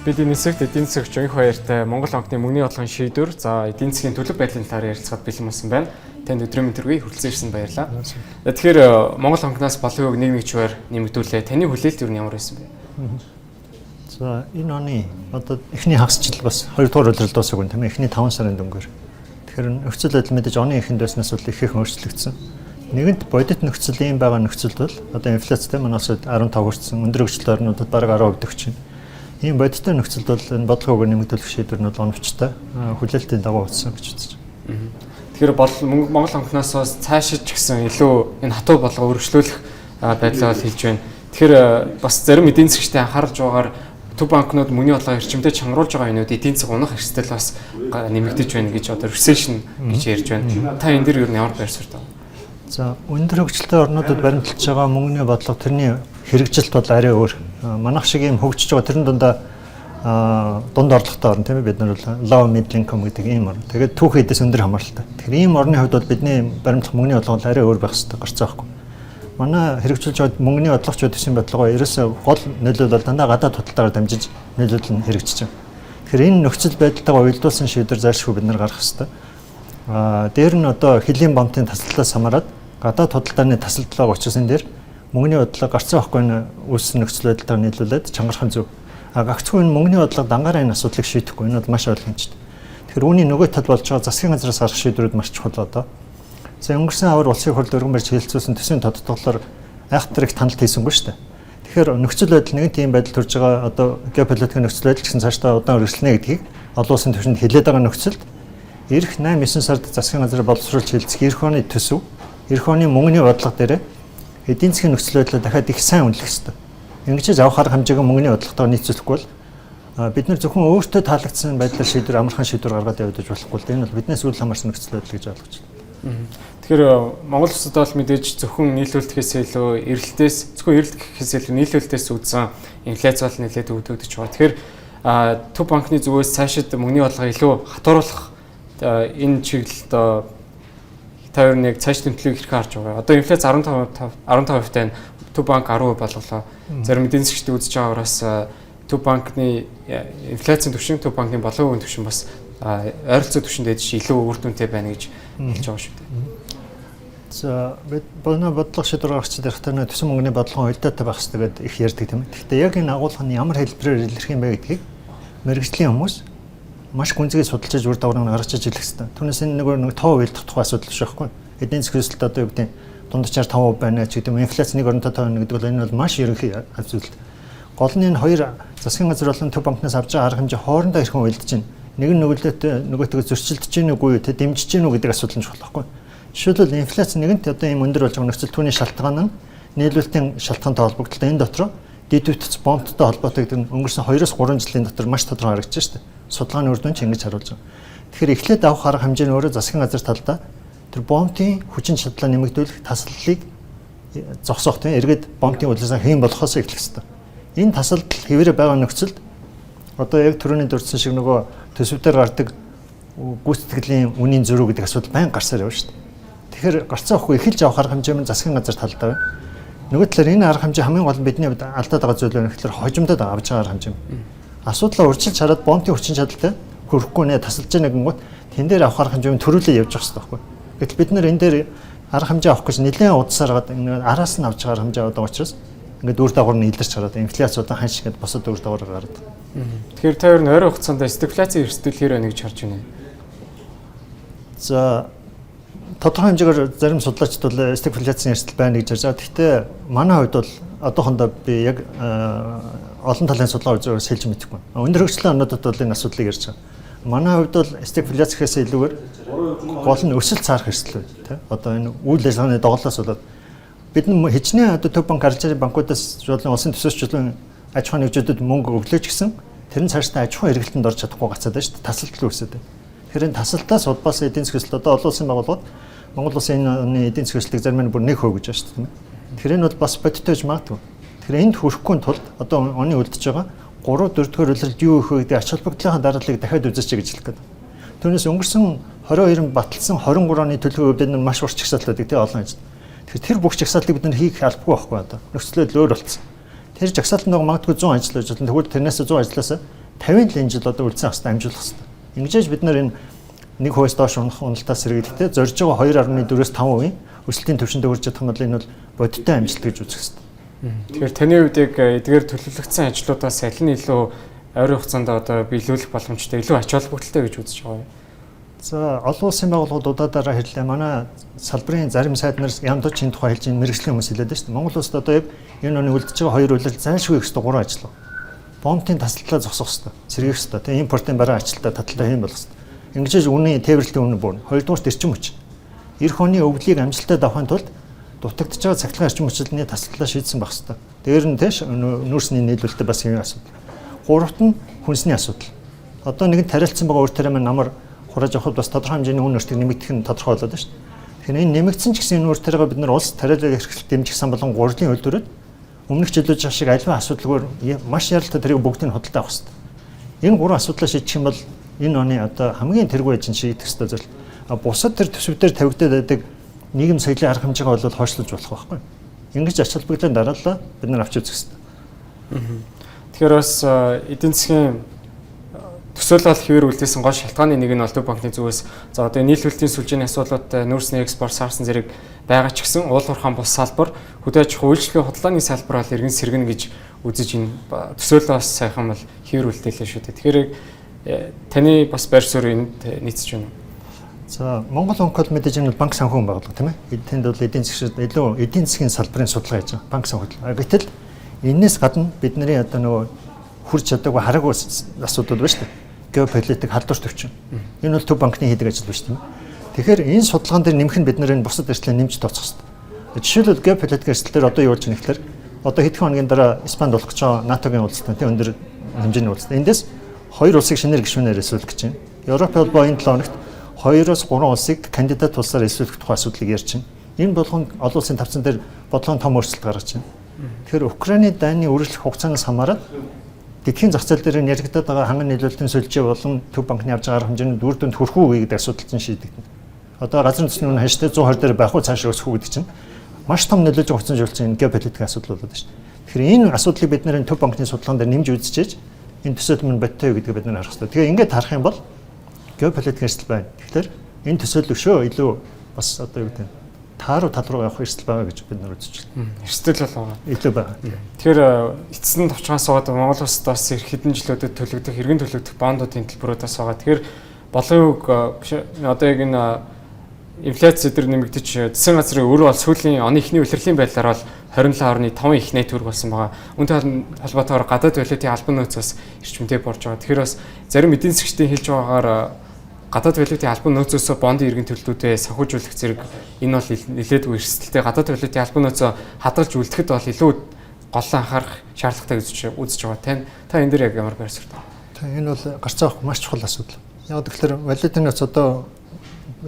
Бид энэ хэсэгт эдийн засагч Өнх баяртай Монгол банкны мөнгөний бодлогын шийдвэр, за эдийн засгийн төлөв байдлын талаар ярилцахад бэлэн болсон байна. Танд өдрийн мэндийг хүрэлцэн ирсэн баярлалаа. Тэгэхээр Монгол банкнаас боловыг нэг чивээр нэмэгдүүлээ. Таны хүлээлт юу ямар байсан бэ? За энэ оны одоо эхний хагасчил бас 2 дугаар улирал дуусаагүй тийм ээ. Эхний 5 сарын дөнгөөр. Тэгэхээр нөхцөл байдал мэдээж оны эхэнд байснаас бол их өөрчлөгдсөн. Нэгэнт бодит нөхцөл ийм байгаа нөхцөлд бол одоо инфляцтай манаас 15 хүрсэн, өндөр хөгжил орнуудад бараг 10% өгч байна. Ийм бодиттой нөхцөлд бол энэ бодлогыг нэмэгдүүлэх шийдвэр нь бол оновчтой хүлээлтийн дагуу утсан гэж үзэж байна. Тэгэхээр Монгол банкнаас бас цаашид ч гэсэн илүү энэ хатуу бодлого өргөжлүүлэх байдлаа хэлж байна. Тэгэхээр бас зарим эдийн засгчтай анхаарч байгаагаар төв банкнууд мөнгөний бодлогоо эрчимтэй чангаруулж байгаа юмнууд эдийн засаг унах эрсдэл бас нэмэгдэж байна гэж одоо recession гэж ярьж байна. Та энэ дэр юу ямар байр суурь тав? За өндөр хөгжилтэй орнуудад баримталж байгаа мөнгөний бодлого тэрний хэрэгжилт бол арай өөр. Манайх шиг ийм хөгжиж байгаа тэрэн дунд орлоготой орн тийм ээ, бид нар бол low middle income гэдэг ийм орн. Тэгээд түүх эдээс өндөр хамааралтай. Тэгэхээр ийм орны хувьд бол бидний баримтлах мөнгөний бодлого арай өөр байх хэрэгтэй гарцаа байхгүй. Манай хэрэгжүүлж байгаа мөнгөний бодлогочдын төсвийн бодлого ерөөсөө гол нөлөөлөл дандаа гадаад худалдаагаар дамжиж нөлөөлөл нь хэрэгжиж байгаа. Тэгэхээр энэ нөхцөл байдалтайгаа уялдуулсан шийдвэр зайлшгүй бид нар гаргах хэрэгтэй. Дээр нь одоо хэлийн бомтын тасалдлаас хамаарат гадаад худалдааны тасалдлага учраас энэ дээр мөнгөний бодлого гарцаа авахгүй үүссэн нөхцөл байдалтайгаа нийлүүлээд чангарах нь зөв. Гагцгүй энэ мөнгөний бодлого дангаараа энэ асуудлыг шийдэхгүй. Энэ бол маш ойлгомжтой. Тэгэхээр үүний нөгөө тал болж байгаа засгийн газраас гарах шийдвэрүүд маш чухал одоо. За өнгөрсөн авар улсын хурлд өргөн барьж хэлэлцүүлсэн төсвийн тодтголоор айхтар их таналт хийсэнгүй шүү дээ. Тэгэхээр нөхцөл байдал нэгэн тийм байдал төрж байгаа одоо геополитикийн нөхцөл байдал гэсэн цаашдаа удаан үргэлжлэнэ гэдгийг олон улсын түвшинд хэлээд байгаа нөхцөлд эх 8-9 сард засгийн газар боловсруулж хэлэлцэх эх оны төсөв, эх оны мөнгөний бодлого дээр эдийн засгийн нөхцөл байдлаа дахиад их сайн үнэлэх хэрэгтэй. Ингэж авах арга хэмжээгээ мөнгөний бодлоготойгоо нийцүүлэхгүй бол бид нар зөвхөн өөртөө таалагдсан байдлаар шийдвэр амархан шийдвэр гаргаад явуулж болохгүй л энэ бол биднээс үл хамаарсан нөхцөл байдал гэж ойлгож байна. Тэгэхээр Монгол улсад бол мэдээж зөвхөн нийлүүлэлтээс илүү эрэлтээс зөвхөн эрэлт гэхээс илүү нийлүүлэлтээс үүдсэн инфляц бол нэлээд өвдөгдөж байгаа. Тэгэхээр төв банкны зүгээс цаашид мөнгөний бодлого илүү хатууруулах энэ чиглэлд та юу нэг цааш тэмдэглэлийг хэрхэн харж байгаа. Одоо инфляц 15% тань төв банк 10% болголоо. Зарим эдийн засгчдад үзэж байгаараас төв банкны инфляцийн түвшин, төв банкны боловын түвшин бас ойролцоо түвшинд дэдэж илүү үр дүнтэй байна гэж хэлж байгаа шүү дээ. За бид бодлого шийдвэр гаргах чинь тэрхтээ төсөв мөнгөний бодлогын уялдаатай байх хэрэгтэй гэдэг их ярьдаг тийм ээ. Гэхдээ яг энэ агуулгын ямар хэлбэрээр илэрх юм бэ гэдгийг мэргэжлийн хүмүүс маш гүнзгий судалж үр дагаврыг гаргаж иж хэлэх хэрэгтэй. Түүнээс энэ нэг тоо уялдах тухай асуудал биш байхгүй. Эдийн засгийн өсөлт одоо юу гэдэг нь дунджаар 5% байна ч гэдэг юм. Инфляц 1.5% гэдэг бол энэ бол маш ерөнхий зүйл. Гол нь энэ хоёр засгийн газар болон төв банкнаас авч байгаа арга хэмжээ хоорондоо хэрхэн уялдаж байна. Нэг нь нөгөөтэйг зөрчилдөж гин үгүй тэ дэмжиж гин үү гэдэг асуудал нь чухал байхгүй. Жишээлбэл инфляц нэгэнт одоо ийм өндөр болж байгаа нөхцөл түүний шалтгаан нь нийлүүлэлтийн шалтгаантай холбогдолтой. Энэ дотор дэдвүтц бомттой холбоотой гэдэг нь өнгөрсөн 2-3 жилийн дотор маш тодорхой харагдаж байна шүү дээ. Судалгааны үр дүн ч ингэж харуулж байгаа. Тэгэхээр эхлээд авах арга хэмжээ нь өөрөө засгийн газар талдаа тэр бомтын хүчин чадлаа нэмэгдүүлэх тасалдлыг зогсоох тийм эргээд бомтын үйлсээ хэн болохоос эхлэх хэрэгтэй. Энэ тасалдал хэвээрээ байгаа нөхцөлд одоо яг түрүүний дурдсан шиг нөгөө төсөвдөр гардаг гүйцэтгэлийн үнийн зөрүү гэдэг асуудал байнга гарсаар явна шүү дээ. Тэгэхээр гарцаа авахгүй эхэлж авах арга хэмжээ нь засгийн газар талдаа байна. Нөгөө талаар энэ арга хэмжээ хамгийн гол нь бидний хувьд алдаад байгаа зүйл байна. Тэгэхээр хожимдод авч байгаа арга хэмжээ. Асуудлаа урьдчилж хараад бомтын хүчин чадалтай хүрэхгүй нэ тасалж яана гингут тэн дээр авах арга хэмжээ нь төрүүлээ явж байгаа хэрэгтэй байхгүй. Гэтэл бид нар энэ дээр арга хэмжээ авах гэж нэлээд удасаар гаад араас нь авч байгаа арга хэмжээ авдаг учраас ингээд үр дагавар нь илэрч хараад инфляциудаа ханш гээд босод үр дагавар гараад. Тэгэхээр та хоёр ойрын хугацаанд стагфляцийн эрсдэл хэр байна гэж харж байна. За тодорхой хэмжээгээр зарим судлаачид бол стагфляцийн эрсдэл байна гэж ярьж байгаа. Гэхдээ манай хувьд бол одоохондоо би яг олон талын судалгаа үзүүлж хэлж мэдэхгүй. Өндөр хөгжлийн орнуудад бол энэ асуудлыг ярьж байгаа. Манай хувьд бол стагфляцээс илүүгээр гол нь өсөлт цаарах эрсдэл байна. Тэ? Одоо энэ үйл ажиллагааны доголоос болоод бид нар хичнээн одоо төв банк арчны банкудаас жуулын улсын төсөөсчлөн аж ахуйн нэгжүүдэд мөнгө өглөөч гэсэн тэр нь цаашдаа аж ахуйн эргэлтэнд орж чадахгүй гацаад байна шүү дээ. Тасалдал үүсээд байна. Тэгэхээр энэ тасалтаас улбаас эдийн засгийн өсөлт одоо олон улсын байгууллагууд Монгол улсын энэ эдийн засгийн өсөлтийг зарим нь бүр 1% гэж байна шүү дээ. Тэгэхээр энэ бол бас бодиттой гэж магадгүй. Тэгэхээр энд хүрэхгүй тулд одоо оны үлдэж байгаа 3-4 дугаар улиралд юу их вэ гэдэг ач холбогдлынхаа дарааллыг дахиад үзээч гэж хэлэх гээд. Түүнээс өнгөрсөн 22 баталсан 23 оны төлөвөө бид нар маш урт чагсаалтуудыг тий олон ажил. Тэгэхээр тэр бүх чагсаалтыг бид нар хийх албагүй байхгүй одоо. Нөхцөл байдал өөр болцсон. Тэр жагсаалтанд магадгүй 100 ажил байж болно. Тэгвэл тэрнээс 100 ажлаасаа 50 жил одоо үлдсэн хастай амжуулах хэрэгтэй. Ингэж бид нар энэ 1% доош унах уналтаас сэргийлэхдээ зорж байгаа 2.4-5% өсөлтийн түвшинд хүрч чадах юм бол энэ бол бодиттой амжилт гэж үзэх хэрэгтэй. Тэгэхээр таны хувьд яг эдгээр төлөвлөгдсөн ажлуудаас аль нь илүү ойрын хугацаанд одоо биелүүлэх боломжтой, илүү ач холбогдолтой гэж үзэж байгаа юм? За олон улсын байгууллагуудаараа хэрлээ манай салбарын зарим сайднаас ямдч энэ тухай хэлж мэрэгжлийн хүмүүс хэлээд байна шүү дээ. Монгол улсад одоо яг энэ оны үлдэж байгаа хоёр үйлдэл зайлшгүй их хэвээр 3 ажил. Бомтын тасалдлаа зогсоох хэвээр, сэргийлэх хэвээр, тэгээ импортын бараа ажилтаа таталтай хийм болох хэвээр. Ингэж үнийн тээвэрлэлийн үнэ буурна. Хоёрдугаар эрчим хүч. Эх оны өвдлийг амжилттай давахын тулд дутагдж байгаа цахилгаан эрчим хүчлэлний тасалдлаа шийдсэн байх хэвээр. Дээр нь тэш нүүрсний нийлүүлэлтэд бас юм асуудал. Гуравт нь хүнсний асуудал. Одоо нэгэн тарилцсан байгаа өөртөө намар хурааж авахд бас тодорхой хэмжээний үн өртөг нэмэгдэх нь тодорхой болоод байна шүү дээ. Тэгэхээр энэ нэмэгдсэн ч гэсэн энэ өөртөө бид нар улс тариалал эрхлэлт дэмжих болон гурвын үйлдвэрүүд өмнөх жилүүд шиг аливаа асуудалгүй маш яралтай тэрийг бүгдийг худалдаа авах хэрэгтэй. Энэ гурван асуудлаа шийдэх юм бол энэ оны одоо хамгийн тэргүй ажин шийдэх хэрэгтэй зүйл. Бусад тэр төсөвдөр тавигдаад байдаг нийгэм соёлын арга хэмжээгээ бол хойшлуулж болох байхгүй. Ингэж ач холбогдлын дараалал бид нар авч үзэх хэрэгтэй. Тэгэхээр бас эдийн засгийн төсөөлөл хэвээр үлдээсэн гол шалтгааны нэг нь бол Төв банкны зүгээс за одоо нийлүүлэлтийн сүлжээний асуудлуудтай нүүрсний экспорт саарсан зэрэг байгаа ч гэсэн уул уурхаан бус салбар хөдөө аж ахуй үйлчлэгийн худлааны салбар бол иргэн сэргэнэ гэж үзэж энэ төсөөлөл бас сайхан бол хэвээр үлдээлээ шүү дээ. Тэгэхээр таны бас байр суурь энд нийцэж байна уу? За Монгол онкол мэдээж энэ банк санхүүгийн байгууллага тийм ээ. Тэнд бол эдийн засгийн илүү эдийн засгийн салбарын судалгаа хийж байгаа банк санхүү. Гэтэл энэс гадна бидний одоо нөгөө хүрч чадаагүй хараагүй асуудал байна шүү дээ. Геополитик халдвар төвчин. Энэ бол Төв банкны хийдэг ажил биш тийм. Тэгэхээр энэ судалгаан дээр нэмэх нь бид нарын бусад эрсдлээ нэмж тооцох хэрэгтэй. Жишээлбэл геополитик эрсдэл дээр одоо юу болж байгаа нэхлээр одоо хэдхэн хоногийн дараа Испанд болох гэж байгаа НАТОгийн уулзалт тийм өндөр хэмжээний уулзалт. Эндээс хоёр улсыг шинээр гишүүнээр эсвэлэх гэж байна. Европ холбоо энэ 7 хоногт 2-3 улсыг кандидат улсаар эсвэлэх тухай асуудлыг ярьж байна. Энэ болгонд олон улсын тавцан дээр бодлогын том өөрчлөлт гаргаж байна. Тэгэхээр Украины дайны үргэлжлэх хугацаанаас хамаарат дэлхийн зах зээл дээр яригдаад байгаа ханган нийлүүлэлтийн сүлжээ болон Төв банкны авч байгаа арга хэмжээний дүр дүнд хүрэх үү гэдэг асуудал чинь шийдэгдэнэ. Одоо газрын төсний үнэ хаштай 120 дээр байх уу цааш өсөх үү гэдэг чинь маш том нөлөөж өгсөн жуулсан энэ геополитик асуудал болоод байна шүү дээ. Тэгэхээр энэ асуудлыг бид нэр Төв банкны судалгаан дээр нэмж үзчихээж энэ төсөөлөл мань бодтой юу гэдгийг бид нар харах хэрэгтэй. Тэгээ ингээд харах юм бол геополитик эрсдэл байна. Тэгэхээр энэ төсөөлөл өшөө илүү бас одоо юу гэдэг нь тааруу тал руу явах эрсдэл байгаа гэж бид нар үзэж байна. Эрсдэл бол байгаа. Илүү байгаа. Тэгэхээр эцсийн товчгоос суугаад Монгол улсад бас эх хэдэн жилүүдэд төлөгдөх эргэн төлөгдөх бондуудын төлбөрүүдээс байгаа. Тэгэхээр болгын үг одоо яг энэ инфляц эдэр нэмэгдэж засгийн газрын өөрөө бол сүүлийн оны эхний улирлын байдлаар бол 27.5 их найт төгрөг болсон байгаа. Үүнтэй холбоотойгоор гадаад валютын албан нөөц бас эрчимтэй борж байгаа. Тэгэхээр бас зарим эдийн засгчдын хэлж байгаагаар гадаад валютын албан нөөцөөс бондын эргэн төлөлтүүдэд санхүүжүүлэх зэрэг энэ бол нэлээдгүй эрсдэлтэй. Гадаад валютын албан нөөцөө хадгалж үлдэхэд бол илүү гол анхаарах шаардлагатай гэж үзэж байгаа. Та энэ дээр яг ямар байр суурь таа? Энэ бол гарцаа авах маш чухал асуудал. Яг тэгэхээр валютын нөөц одоо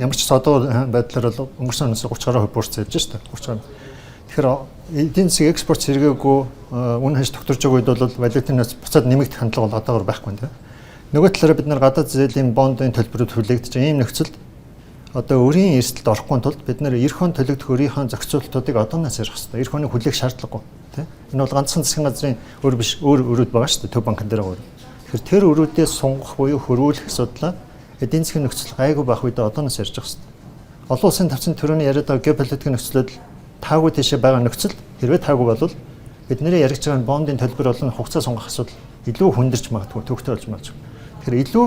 ямар ч содоо байдлаар бол өнгөрсөн оноос 30% буурсан явж байна шүү дээ. 30%. Тэгэхээр эдийн засгийн экспорт сэргээгүй үн ханш тогтворж байгаа үед бол валютын нөөц буцаад нэмэгдэх хандлага бол одоогор байхгүй юм тийм. Нөгөө талаараа бид нар гадаад зээлийн бондын төлбөрүүд хүлээгдэж ийм нөхцөлд одоо өрийн эрсдэлд орохгүй тулд бид нар эх хон төлөгдөх өрийнхөө зохицуултуудыг одооноос ярих хэрэгтэй. Эх хоны хүлээх шаардлагагүй тийм. Энэ бол ганцхан засгийн газрын өөр биш өөр өрөөд байгаа шүү дээ. Төв банкн дээр өөр. Тэгэхээр тэр өрөөдөө сунгах буюу хөрвүүлэх асуудлаа эдийн засгийн нөхцөл гайгүй байх үедээ одооноос ярьж байгаа хэрэгтэй. Олон улсын тавцан төрөний яриад байгаа геополитикийн нөхцөлөд таагүй тийшээ байгаа нөхцөл хэрвээ таагүй бол бидний яригч байгаа бондын төлбөр болон хугацаа сунгах асуудал илүү хүндэрч магадгүй төвхтэй болж магадгүй. Тэгэхээр илүү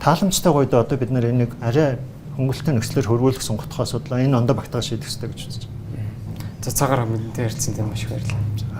тааламжтай үед одоо бид нар энийг арай хөнгөлөлтөй нөхцлөөр хөрвүүлэх сунгах асуудал энэ ондоо багтаага шийдэх хэрэгтэй гэж үзэж байна. За цагаар мэдэнтэй ярьсан тийм маш их баярлалаа.